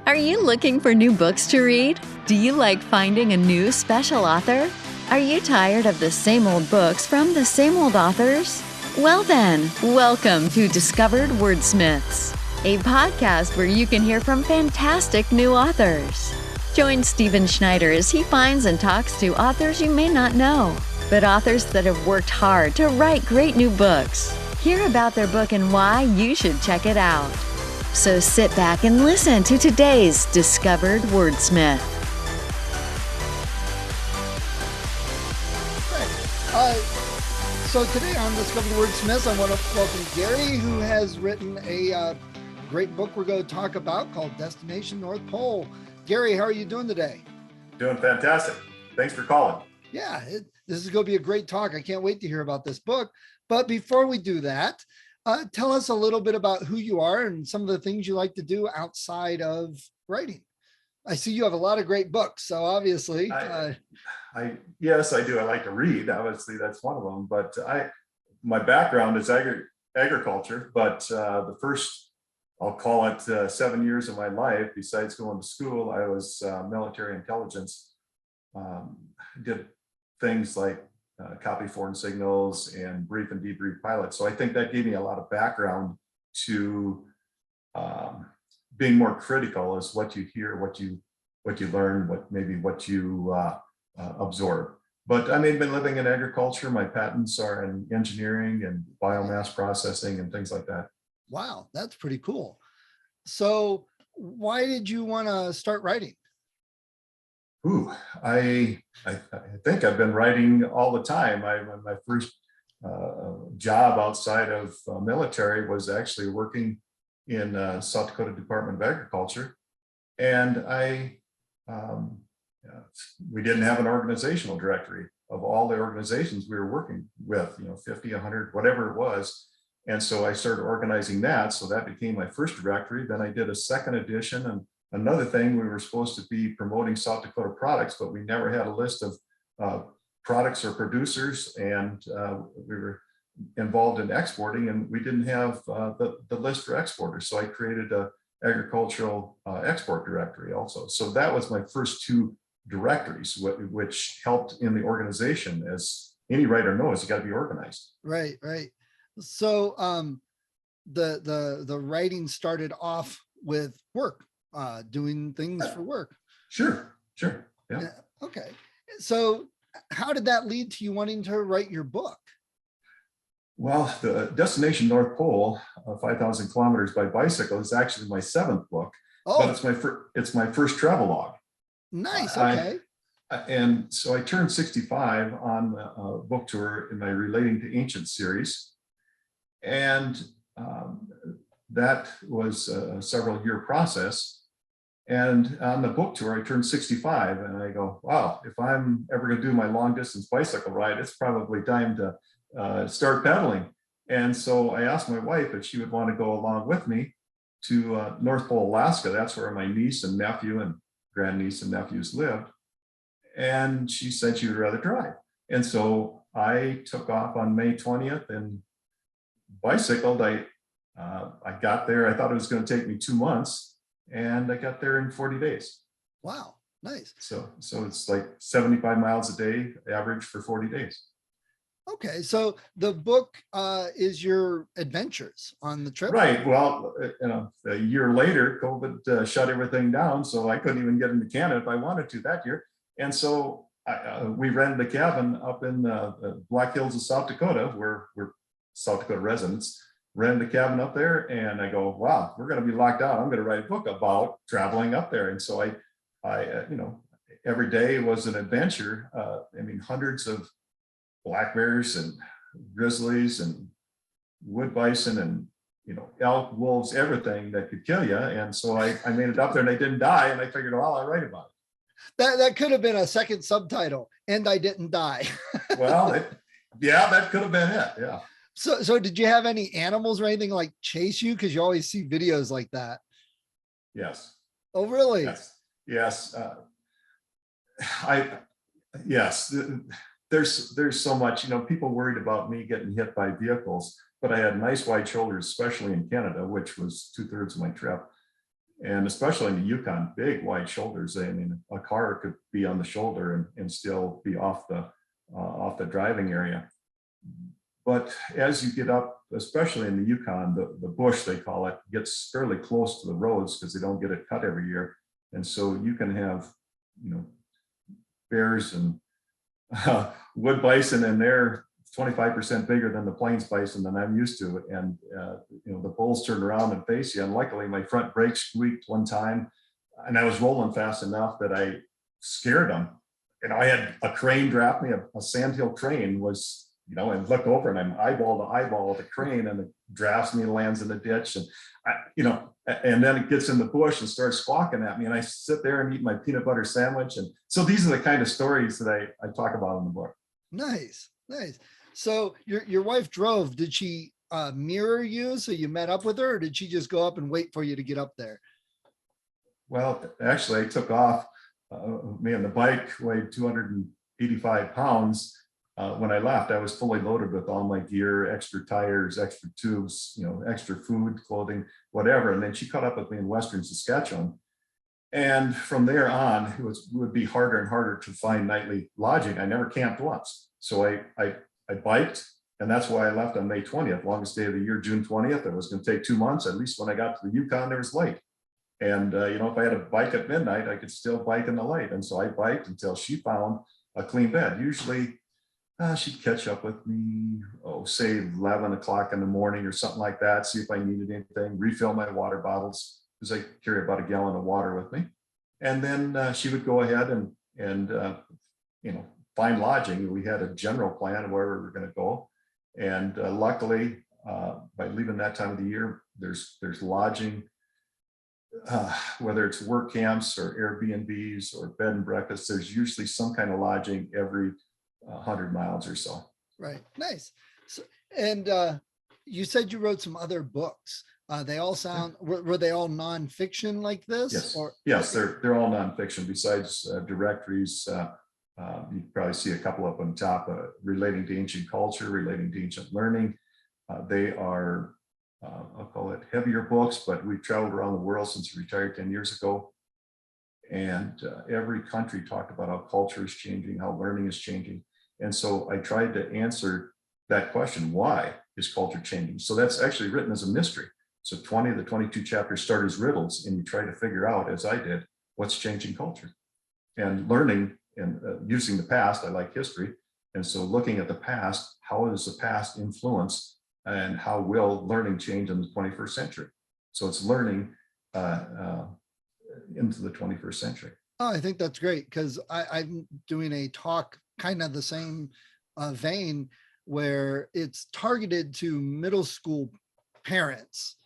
Are you looking for new books to read? Do you like finding a new special author? Are you tired of the same old books from the same old authors? Well then, welcome to Discovered Wordsmiths, a podcast where you can hear from fantastic new authors. Join Stephen Schneider as he finds and talks to authors you may not know, but authors that have worked hard to write great new books. Hear about their book and why you should check it out. So sit back and listen to today's Discovered Wordsmith. So today on Discovered Wordsmiths, I want to welcome Gary, who has written a great book we're going to talk about called Destination North Pole. Gary, how are you doing today? Doing fantastic. Thanks for calling. Yeah, this is going to be a great talk. I can't wait to hear about this book. But before we do that, tell us a little bit about who you are and some of the things you like to do outside of writing. I see you have a lot of great books, so obviously. Yes, I do. I like to read. Obviously, that's one of them. But my background is agriculture. But the first, I'll call it 7 years of my life, besides going to school, I was military intelligence. Did things like copy foreign signals and brief and debrief pilots. So I think that gave me a lot of background to being more critical as what you hear, what you learn, what you absorb. But I've been living in agriculture. My patents are in engineering and biomass processing and things like that. Wow, that's pretty cool. So why did you want to start writing? Ooh, I think I've been writing all the time. My first job outside of military was actually working in South Dakota Department of Agriculture, and we didn't have an organizational directory of all the organizations we were working with, 50, 100, whatever it was. And so I started organizing that. So that became my first directory. Then I did a second edition. And another thing, we were supposed to be promoting South Dakota products, but we never had a list of products or producers. And we were involved in exporting, and we didn't have the list for exporters. So I created a agricultural export directory also. So that was my first two directories, which helped in the organization. As any writer knows, you got to be organized. Right. So the writing started off with work, doing things for work. Sure. Yeah. Okay. So how did that lead to you wanting to write your book? Well, the Destination North Pole, 5,000 kilometers by bicycle, is actually my seventh book, but it's my first travel log. Nice. Okay. And so I turned 65 on a book tour in my Relating to Ancient series. And that was a several year process. And on the book tour, I turned 65 and I go, wow, if I'm ever going to do my long distance bicycle ride, it's probably time to start pedaling. And so I asked my wife if she would want to go along with me to North Pole, Alaska. That's where my niece and nephew and grandniece and nephews lived. And she said she would rather drive. And so I took off on May 20th and bicycled. I got there. I thought it was going to take me 2 months, and I got there in 40 days. Wow, nice. So it's like 75 miles a day average for 40 days. Okay, so the book is your adventures on the trip. Right. Well, a year later, COVID shut everything down, so I couldn't even get into Canada if I wanted to that year. And so we rented a cabin up in the Black Hills of South Dakota, where we're South Dakota residents. Rented a cabin up there, and I go, wow, we're going to be locked out. I'm going to write a book about traveling up there. And so I every day was an adventure. Hundreds of black bears and grizzlies and wood bison and elk, wolves, everything that could kill you. And so I made it up there, and I didn't die. And I figured, well, I'll write about it. That could have been a second subtitle, and I didn't die. Well, that could have been it. Yeah. So did you have any animals or anything like chase you? Because you always see videos like that. Yes. Oh, really? Yes. Yes. There's so much, people worried about me getting hit by vehicles, but I had nice wide shoulders, especially in Canada, which was 2/3 of my trip. And especially in the Yukon, big wide shoulders. I mean, a car could be on the shoulder and still be off the driving area. But as you get up, especially in the Yukon, the bush, they call it, gets fairly close to the roads because they don't get it cut every year. And so you can have, bears and wood bison, and they're 25% bigger than the plains bison than I'm used to. And, the bulls turn around and face you. And luckily my front brake squeaked one time and I was rolling fast enough that I scared them. I had a crane draft me, a sandhill crane was, and looked over and I'm eyeball to eyeball with the crane, and it drafts me and lands in the ditch. And and then it gets in the bush and starts squawking at me. And I sit there and eat my peanut butter sandwich. And so these are the kind of stories that I talk about in the book. Nice. So your wife drove. Did she mirror you? So you met up with her, or did she just go up and wait for you to get up there? Well, actually, I took off. Me and the bike weighed 285 pounds. When I left, I was fully loaded with all my gear, extra tires, extra tubes, extra food, clothing, whatever. And then she caught up with me in Western Saskatchewan. And from there on, it would be harder and harder to find nightly lodging. I never camped once. So I biked, and that's why I left on May 20th, longest day of the year, June 20th. It was going to take 2 months. At least when I got to the Yukon, there was light. And, if I had a bike at midnight, I could still bike in the light. And so I biked until she found a clean bed. Usually she'd catch up with me, say 11 o'clock in the morning or something like that, see if I needed anything, refill my water bottles, because I carry about a gallon of water with me. And then she would go ahead and find lodging. We had a general plan of where we were going to go. And luckily, by leaving that time of the year, there's lodging, whether it's work camps or Airbnbs or bed and breakfast. There's usually some kind of lodging every 100 miles or so. Right. Nice. So, and you said you wrote some other books. They all sound, were they all nonfiction like this? Yes. Or yes, they're all nonfiction. Besides directories, you probably see a couple up on top, relating to ancient culture, relating to ancient learning. They are, I'll call it heavier books, but we've traveled around the world since we retired 10 years ago. And every country talked about how culture is changing, how learning is changing. And so I tried to answer that question, why is culture changing? So that's actually written as a mystery. So 20 of the 22 chapters start as riddles, and you try to figure out, as I did, what's changing culture. And learning and using the past, I like history. And so looking at the past, how does the past influence, and how will learning change in the 21st century? So it's learning into the 21st century. Oh, I think that's great, because I'm doing a talk kind of the same vein, where it's targeted to middle school parents,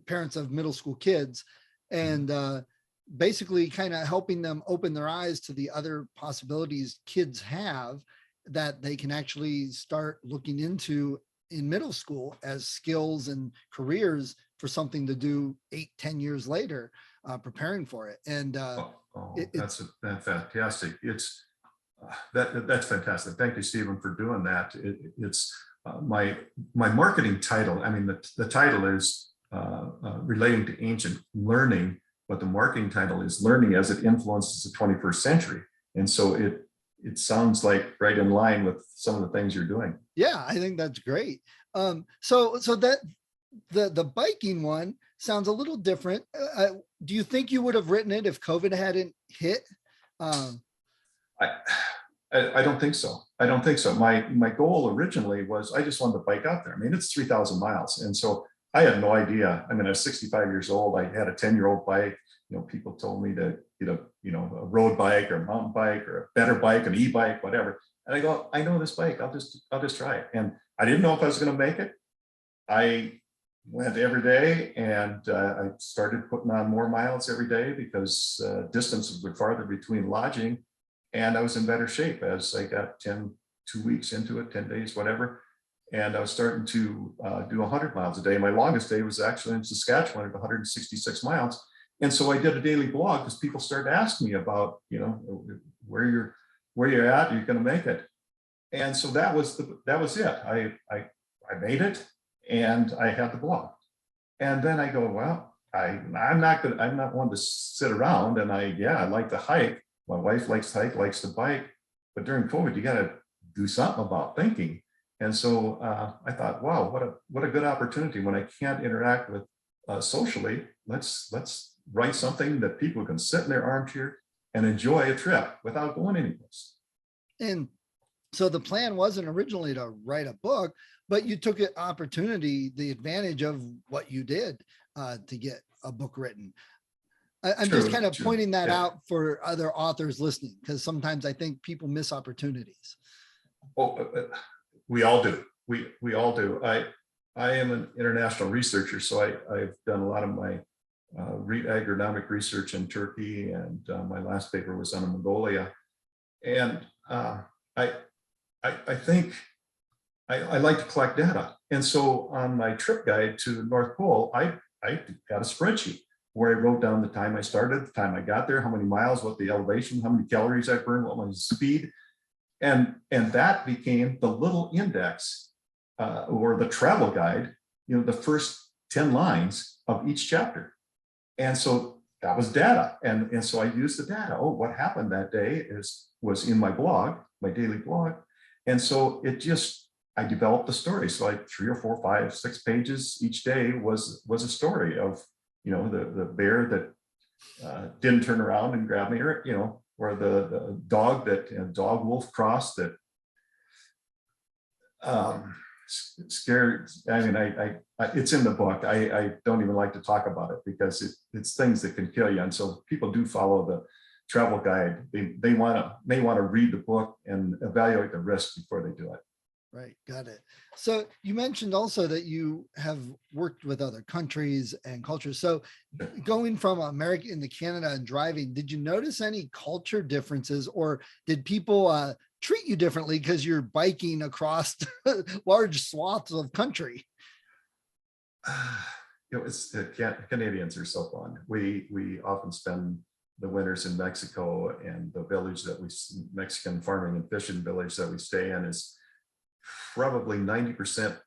parents of middle school kids, and basically kind of helping them open their eyes to the other possibilities kids have that they can actually start looking into in middle school as skills and careers for something to do 8-10 years later, preparing for it. And that's fantastic. It's that's fantastic. Thank you, Stephen, for doing that. It's my marketing title. I mean, the title is relating to ancient learning, but the marketing title is Learning as it Influences the 21st Century. And so it sounds like right in line with some of the things you're doing. Yeah, I think that's great. So that the biking one sounds a little different. Do you think you would have written it if COVID hadn't hit? I don't think so. I don't think so. My goal originally was I just wanted to bike out there. I mean, it's 3,000 miles. And so I had no idea. I mean, I was 65 years old. I had a 10-year-old bike. People told me to get a road bike or a mountain bike or a better bike, an e-bike, whatever. And I go, I know this bike. I'll just try it. And I didn't know if I was going to make it. I went every day, and I started putting on more miles every day because distances were farther between lodging, and I was in better shape as I got 2 weeks into it, 10 days, whatever. And I was starting to do 100 miles a day. My longest day was actually in Saskatchewan at 166 miles. And so I did a daily blog because people started asking me about, where you're at, you're going to make it. And so that was it. I made it, and I had the blog. And then I go, well, I'm not one to sit around, and I like to hike. My wife likes to hike, likes to bike, but during COVID, you got to do something about thinking. And so I thought, wow, what a good opportunity when I can't interact with socially. Let's write something that people can sit in their armchair and enjoy a trip without going anyplace. And so the plan wasn't originally to write a book, but you took an opportunity, the advantage of what you did to get a book written. I'm just kind of pointing that out for other authors listening, because sometimes I think people miss opportunities. Oh, we all do. We all do. I am an international researcher, so I've done a lot of my agronomic research in Turkey, and my last paper was on Mongolia. And I think I like to collect data. And so on my trip guide to the North Pole, I had a spreadsheet where I wrote down the time I started, the time I got there, how many miles, what the elevation, how many calories I burned, what my speed. And that became the little index or the travel guide, the first 10 lines of each chapter. And so that was data. And so I used the data. Oh, what happened that day was in my blog, my daily blog. And so I developed the story. So like 3 or 4, 5, 6 pages each day was a story of, the bear that didn't turn around and grab me, or, or the dog dog wolf cross that scared. I mean, it's in the book. I don't even like to talk about it because it's things that can kill you. And so people do follow the travel guide. They want to read the book and evaluate the risk before they do it. Right. Got it. So you mentioned also that you have worked with other countries and cultures. So going from America into Canada and driving, did you notice any culture differences, or did people treat you differently because you're biking across large swaths of country? Canadians are so fun. We often spend the winters in Mexico, and the village Mexican farming and fishing village that we stay in is probably 90%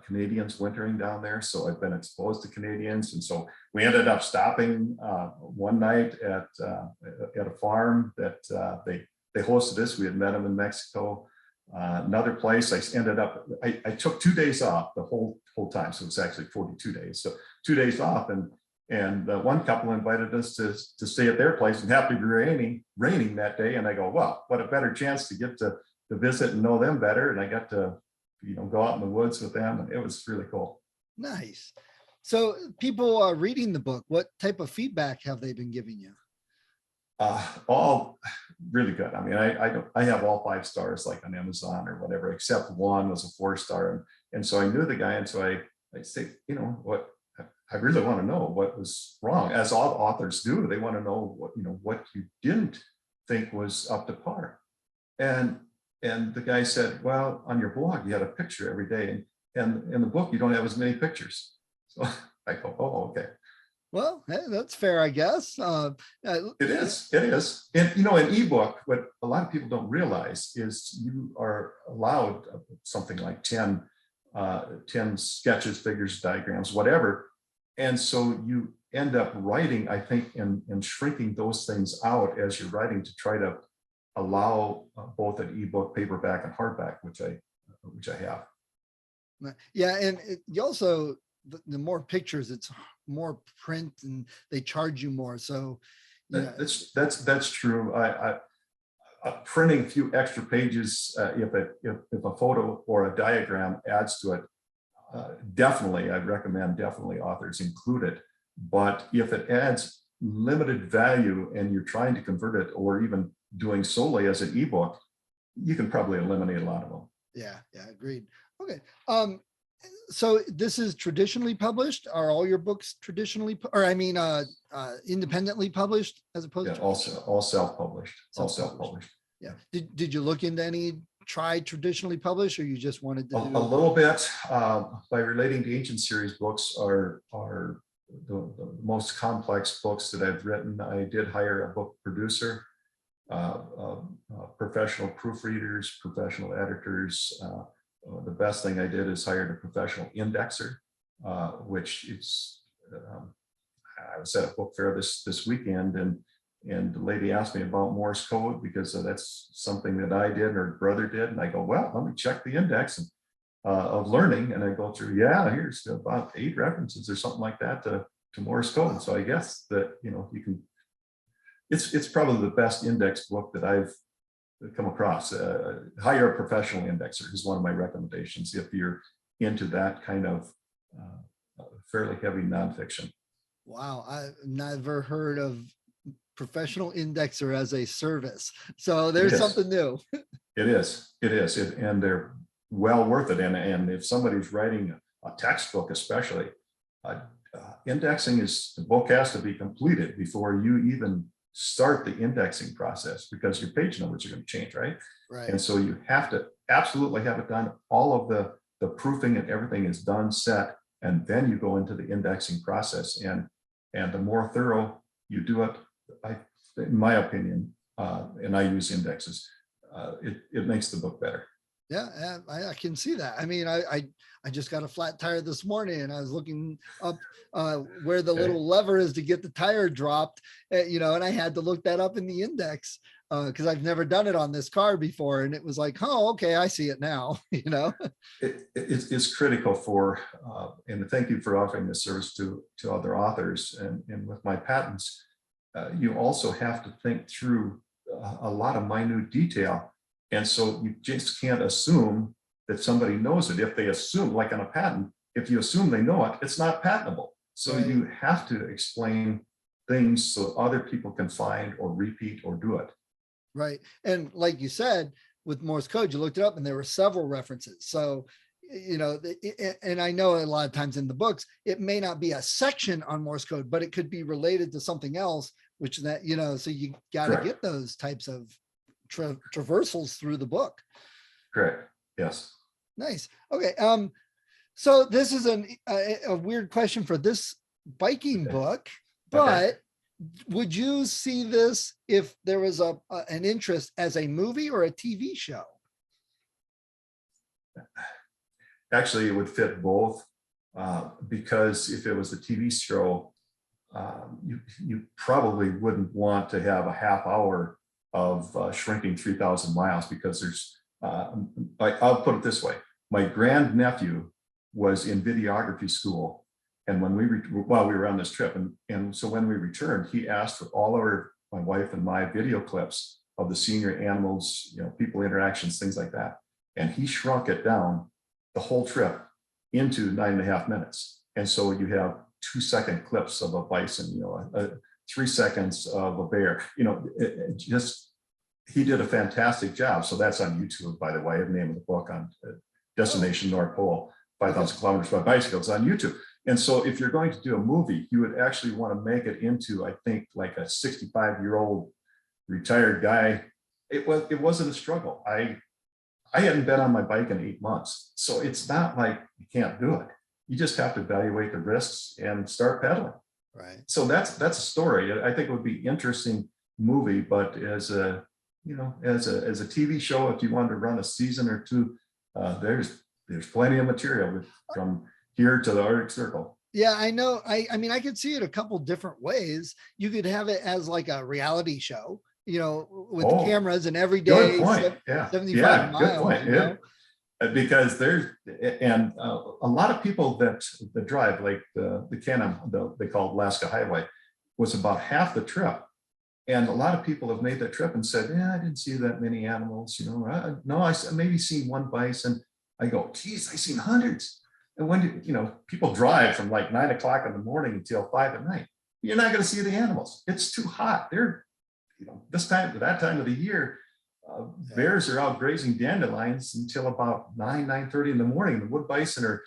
Canadians wintering down there. So I've been exposed to Canadians. And so we ended up stopping one night at a farm that they hosted us. We had met them in Mexico. Another place I took 2 days off the whole time. So it's actually 42 days. So 2 days off, and one couple invited us to stay at their place, and happened to be raining that day. And I go, well, what a better chance to get to visit and know them better. And I got to, go out in the woods with them. And it was really cool. Nice. So people are reading the book. What type of feedback have they been giving you? All really good. I mean, I have all 5 stars like on Amazon or whatever, except one was a 4-star. And so I knew the guy. And so I say, what, I really want to know what was wrong, as all authors do. They want to know what you didn't think was up to par. And the guy said, well, on your blog, you had a picture every day. And in the book, you don't have as many pictures. So I go, oh, okay. Well, that's fair, I guess. It is. And, an ebook, what a lot of people don't realize is you are allowed something like 10 sketches, figures, diagrams, whatever. And so you end up writing, I think, and shrinking those things out as you're writing to try to allow both an ebook, paperback, and hardback, which I have. Yeah, and you also, the more pictures, it's more print, and they charge you more. So that's true. I printing a few extra pages, if a photo or a diagram adds to it, definitely, I'd recommend authors include it. But if it adds limited value and you're trying to convert it, or even doing solely as an ebook, you can probably eliminate a lot of them. Yeah, agreed. Okay. So this is traditionally published. Are all your books traditionally, independently published as opposed to? Also all self-published. All self-published. Yeah. Did you look into any try traditionally published, or you just wanted to do a little bit? By relating to ancient series books are the most complex books that I've written. I did hire a book producer, professional proofreaders, professional editors. The best thing I did is hired a professional indexer, which is I was at a book fair this weekend, and the lady asked me about Morse code because that's something that I did and her brother did. And I go, well, let me check the index of learning. And I go through, yeah, here's about 8 references or something like that to Morse code. So I guess that, you can, it's probably the best index book that I've come across. Hire a professional indexer is one of my recommendations if you're into that kind of fairly heavy nonfiction. Wow, I've never heard of professional indexer as a service. So there's something new. It is. And they're well worth it. And if somebody's writing a textbook, especially, indexing the book has to be completed before you even start the indexing process, because your page numbers are going to change, right? Right. And so you have to absolutely have it done. All of the proofing and everything is done, set, and then you go into the indexing process. And the more thorough you do it, in my opinion, and I use indexes, it makes the book better. Yeah, I can see that. I mean, I just got a flat tire this morning, and I was looking up where the little lever is to get the tire dropped, and I had to look that up in the index because I've never done it on this car before. And it was like, oh, okay, I see it now. It's critical for, and thank you for offering this service to other authors. And with my patents, you also have to think through a lot of minute detail. And so you just can't assume that somebody knows it. If they assume, like on a patent, if you assume they know it, it's not patentable. So Right. you have to explain things so other people can find or repeat or do it. Right. And like you said, with Morse code, you looked it up and there were several references. So, and I know a lot of times in the books, it may not be a section on Morse code, but it could be related to something else, which so you got to get those types of traversals through the book. Correct. Yes. Nice. Okay. So this is a weird question for this biking book, but would you see this if there was an interest as a movie or a TV show? Actually, it would fit both, because if it was a TV show, you probably wouldn't want to have a half hour of shrinking 3,000 miles, because there's, I'll put it this way. My grandnephew was in videography school. And when while we were on this trip, and so when we returned, he asked for all my wife and my video clips of the senior animals, people interactions, things like that. And he shrunk it down the whole trip into 9.5 minutes. And so you have 2-second clips of a bison, 3 seconds of a bear, he did a fantastic job. So that's on YouTube, by the way, the name of the book, on Destination North Pole, 5,000 kilometers by bicycle. It's on YouTube. And so if you're going to do a movie, you would actually want to make it into, I think, like a 65-year-old retired guy. It wasn't a struggle. I hadn't been on my bike in 8 months. So it's not like you can't do it. You just have to evaluate the risks and start pedaling. Right. So that's a story. I think it would be interesting movie, but as a TV show, if you wanted to run a season or two, there's plenty of material from here to the Arctic Circle. Yeah, I know. I mean, I could see it a couple different ways. You could have it as like a reality show, with cameras, and every day, 75 miles. Good point. Because there's, and a lot of people that drive, like the Canon, they call it Alaska Highway, was about half the trip. And a lot of people have made that trip and said, I didn't see that many animals, no, I maybe seen one bison. I go, geez, I seen hundreds. And when people drive from like 9 o'clock in the morning until 5 at night, you're not going to see the animals. It's too hot. They're, that time of the year, bears are out grazing dandelions until about 9:30 in the morning. The wood bison are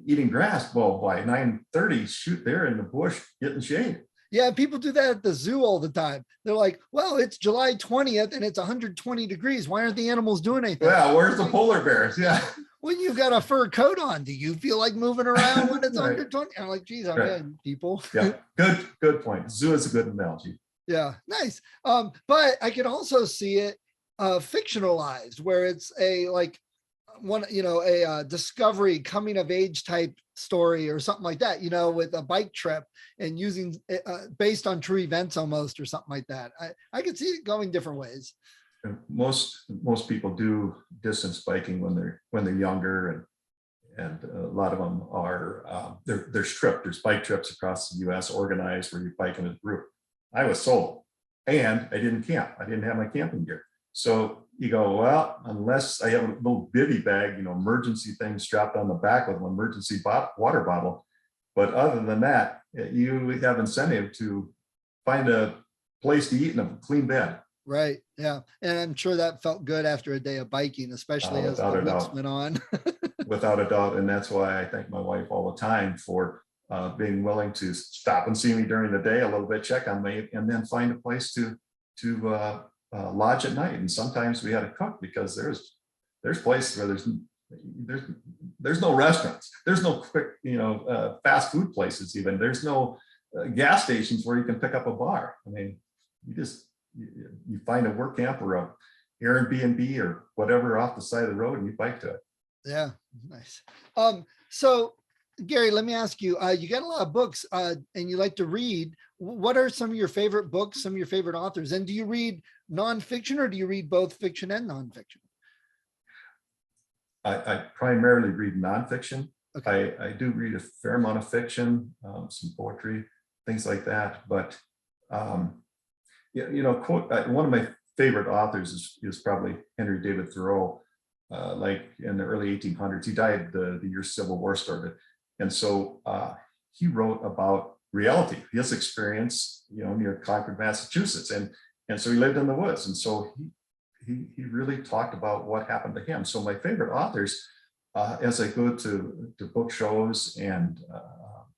eating grass. Well, by 9:30, shoot, they're in the bush getting shade. Yeah, people do that at the zoo all the time. They're like, well, it's July 20th and it's 120 degrees. Why aren't the animals doing anything? Yeah, where's the polar bears? Yeah. When you've got a fur coat on, do you feel like moving around when it's under 20? I'm like, geez, I'm good, people. Yeah, good point. Zoo is a good analogy. Yeah, nice. But I could also see it fictionalized, where it's one, a discovery coming of age type story or something like that, with a bike trip and using based on true events almost, or something like that. I could see it going different ways. And most people do distance biking when they're younger, and a lot of them are there's bike trips across the U.S. organized where you bike in a group. I was solo, and I didn't camp. I didn't have my camping gear. So you go, well, unless I have a little bivy bag, emergency thing strapped on the back with an emergency water bottle. But other than that, you have incentive to find a place to eat and a clean bed. Right. Yeah. And I'm sure that felt good after a day of biking, especially as the weeks went on. Without a doubt. And that's why I thank my wife all the time for being willing to stop and see me during the day a little bit, check on me, and then find a place to lodge at night. And sometimes we had to cook, because there's places where there's no restaurants, there's no quick fast food places, even there's no gas stations where you can pick up a bar. I mean, you find a work camp or a Airbnb or whatever off the side of the road, and you bike to it. Yeah, nice. So Gary, let me ask you, you got a lot of books and you like to read. What are some of your favorite books, some of your favorite authors? And do you read nonfiction, or do you read both fiction and nonfiction? I primarily read nonfiction. Okay. I do read a fair amount of fiction, some poetry, things like that. But one of my favorite authors is probably Henry David Thoreau. Like in the early 1800s, he died the year Civil War started, and so he wrote about reality, his experience, near Concord, Massachusetts, and so he lived in the woods, and so he really talked about what happened to him. So my favorite authors, as I go to book shows and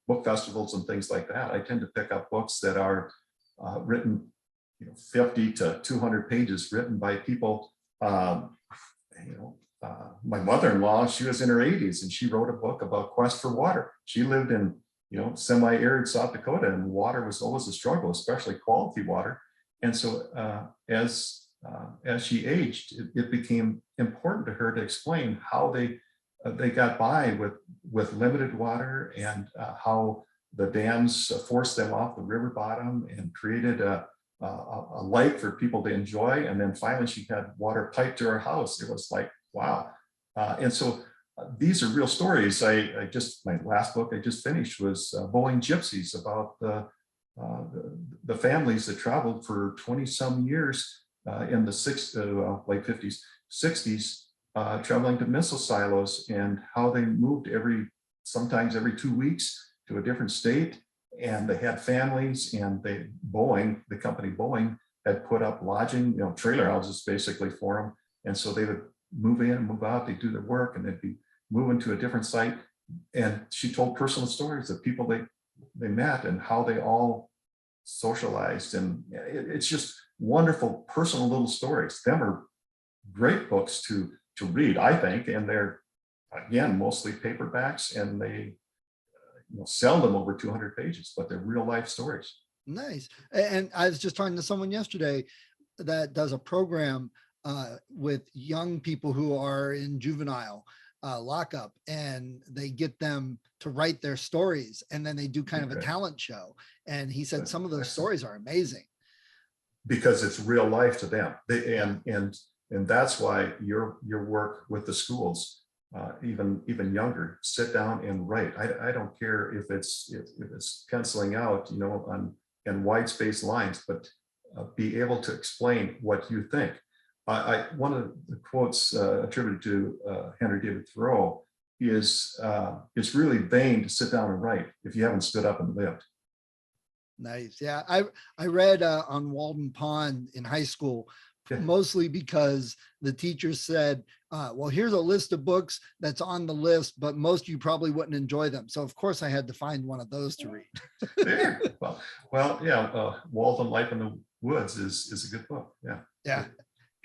book festivals and things like that, I tend to pick up books that are written, 50 to 200 pages, written by people. My mother-in-law, she was in her 80s, and she wrote a book about quest for water. She lived in semi-arid South Dakota, and water was always a struggle, especially quality water. And so as she aged, it became important to her to explain how they got by with limited water, and how the dams forced them off the river bottom and created a lake for people to enjoy. And then finally she had water piped to her house. It was like, wow. And so these are real stories. My last book I just finished was Boeinggypsies, about the families that traveled for 20 some years in the late 50s, 60s, traveling to missile silos, and how they moved sometimes every 2 weeks to a different state. And they had families, and the company Boeing had put up lodging, trailer houses basically for them. And so they would move in and move out, they do their work, and they'd be moving to a different site. And she told personal stories of people they met and how they all socialized. And it's just wonderful personal little stories. Them are great books to read, I think. And they're, again, mostly paperbacks, and they seldom over 200 pages, but they're real life stories. Nice. And I was just talking to someone yesterday that does a program with young people who are in juvenile lockup, and they get them to write their stories, and then they do kind of a talent show. And he said some of those stories are amazing because it's real life to them. And that's why your work with the schools, even younger, sit down and write. I don't care if it's penciling out, in white space lines, but be able to explain what you think. One of the quotes attributed to Henry David Thoreau is, "It's really vain to sit down and write if you haven't stood up and lived." Nice. Yeah, I read on Walden Pond in high school, mostly because the teacher said, well, here's a list of books that's on the list, but most of you probably wouldn't enjoy them. So of course I had to find one of those to read. There. Well, yeah, Walden Life in the Woods is a good book. Yeah. Yeah.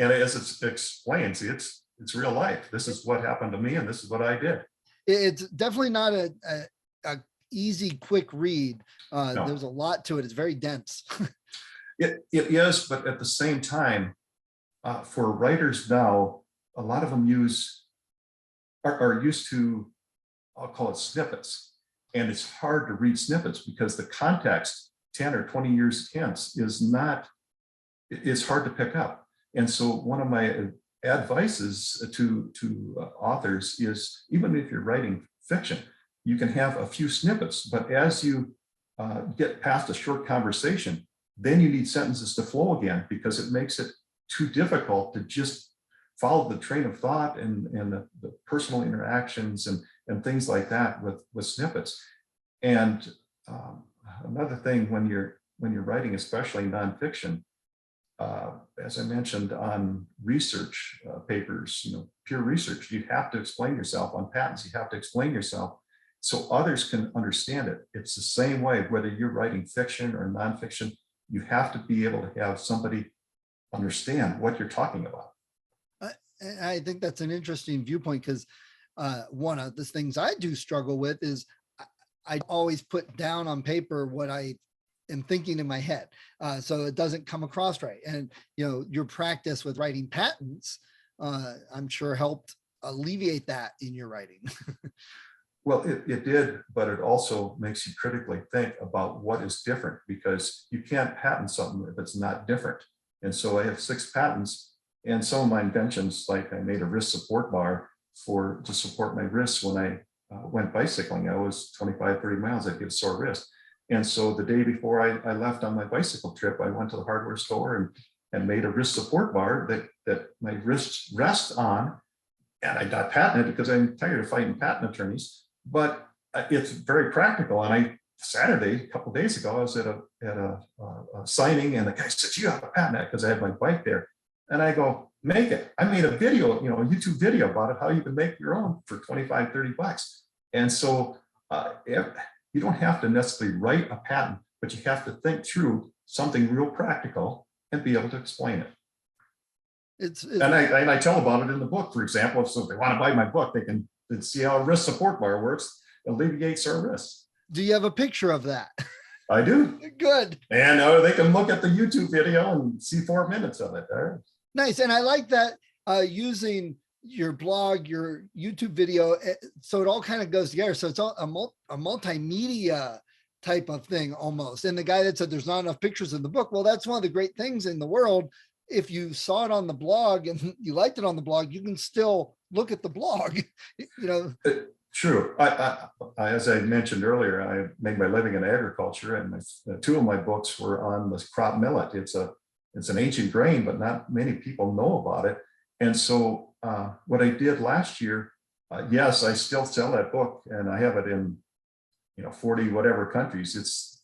And as it explains, it's real life. This is what happened to me, and this is what I did. It's definitely not a easy, quick read. No. There's a lot to it. It's very dense. It is, but at the same time, for writers now, a lot of them use are used to, I'll call it snippets. And it's hard to read snippets because the context 10 or 20 years hence is hard to pick up. And so one of my advices to authors is, even if you're writing fiction, you can have a few snippets, but as you get past a short conversation, then you need sentences to flow again, because it makes it too difficult to just follow the train of thought and the personal interactions and things like that with snippets. And another thing, when you're writing, especially nonfiction, as I mentioned on research papers, peer research, you have to explain yourself. On patents, you have to explain yourself so others can understand it. It's the same way, whether you're writing fiction or nonfiction, you have to be able to have somebody understand what you're talking about. I think that's an interesting viewpoint, because one of the things I do struggle with is I always put down on paper what I am thinking in my head, so it doesn't come across right. And your practice with writing patents, I'm sure helped alleviate that in your writing. Well, it did, but it also makes you critically think about what is different, because you can't patent something if it's not different. And so I have 6 patents, and some of my inventions, like I made a wrist support bar to support my wrists when I went bicycling. I was 25, 30 miles, I'd get a sore wrist. And so the day before I left on my bicycle trip, I went to the hardware store and made a wrist support bar that my wrists rest on. And I got patented because I'm tired of fighting patent attorneys, but it's very practical. And Saturday, a couple of days ago, I was at a signing, and the guy said, "You have a patent," because I had my bike there. And I go, "Make it." I made a video, a YouTube video about it, how you can make your own for 25, 30 bucks. And so you don't have to necessarily write a patent, but you have to think through something real practical and be able to explain it. And I tell about it in the book, for example. So if they want to buy my book, they can see how a wrist support bar works, alleviates our wrists. Do you have a picture of that? I do. Good. And they can look at the YouTube video and see 4 minutes of it there. Nice. And I like that, using your blog, your YouTube video, so it all kind of goes together. So it's all a multimedia type of thing almost. And the guy that said there's not enough pictures in the book, well, that's one of the great things in the world. If you saw it on the blog and you liked it on the blog, you can still look at the blog. True. As I mentioned earlier, I made my living in agriculture, and 2 of my books were on the crop millet. It's an ancient grain, but not many people know about it. And so what I did last year, yes, I still sell that book, and I have it in 40 whatever countries.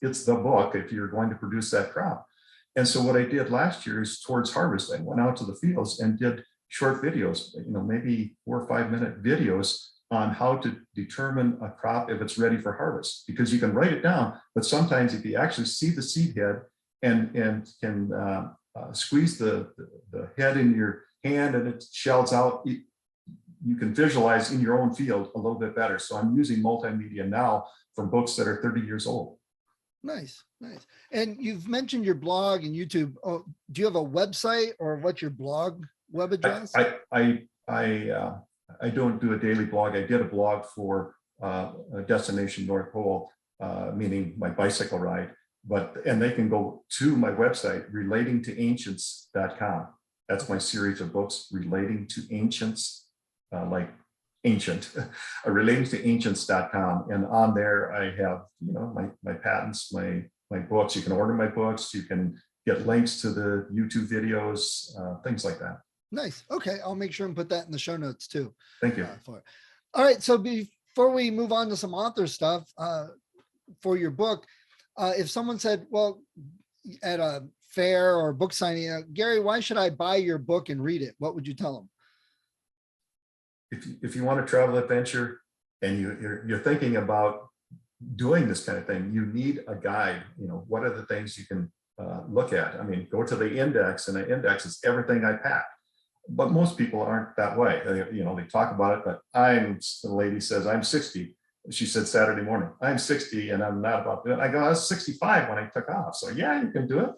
It's the book if you're going to produce that crop. And so what I did last year is, towards harvest, I went out to the fields and did short videos, maybe 4 or 5 minute videos on how to determine a crop if it's ready for harvest. Because you can write it down, but sometimes if you actually see the seed head and can squeeze the head in your hand and it shells out, you can visualize in your own field a little bit better. So I'm using multimedia now from books that are 30 years old. Nice. And you've mentioned your blog and YouTube. Oh, do you have a website, or what's your blog web address? I don't do a daily blog. I did a blog for Destination North Pole, meaning my bicycle ride. And they can go to my website, relatingtoancients.com. That's my series of books, relating to ancients, like ancient, relatingtoancients.com. And on there, I have my patents, my books. You can order my books. You can get links to the YouTube videos, things like that. Nice. Okay, I'll make sure and put that in the show notes too. Thank you. All right. So before we move on to some author stuff for your book, if someone said, well, at a fair or book signing, Gary, why should I buy your book and read it? What would you tell them? If you want to travel adventure and you're thinking about doing this kind of thing, you need a guide. What are the things you can look at? I mean, go to the index, and the index is everything I pack. But most people aren't that way. They talk about it, but the lady says, I'm 60. She said Saturday morning, I'm 60 and I'm not about to do it. I go, I was 65 when I took off. So yeah, you can do it.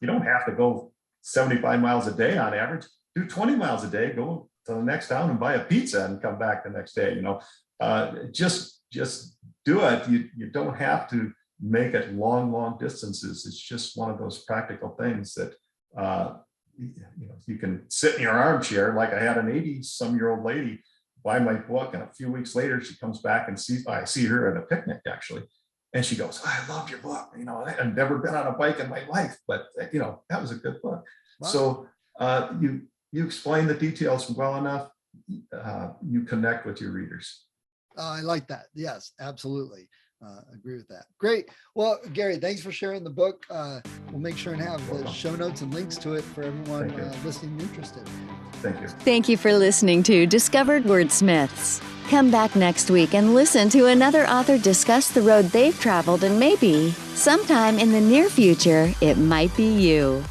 You don't have to go 75 miles a day on average. Do 20 miles a day, go to the next town and buy a pizza and come back the next day. Just do it. You don't have to make it long distances. It's just one of those practical things that you can sit in your armchair. Like I had an 80-some-year-old lady buy my book, and a few weeks later she comes back and I see her at a picnic actually, and she goes, "I loved your book. I've never been on a bike in my life, but that was a good book." Wow. So you explain the details well enough, you connect with your readers. I like that. Yes, absolutely. Agree with that. Great. Well, Gary, thanks for sharing the book. We'll make sure and have the show notes and links to it for everyone listening and interested. Thank you. Thank you for listening to Discovered Wordsmiths. Come back next week and listen to another author discuss the road they've traveled, and maybe sometime in the near future, it might be you.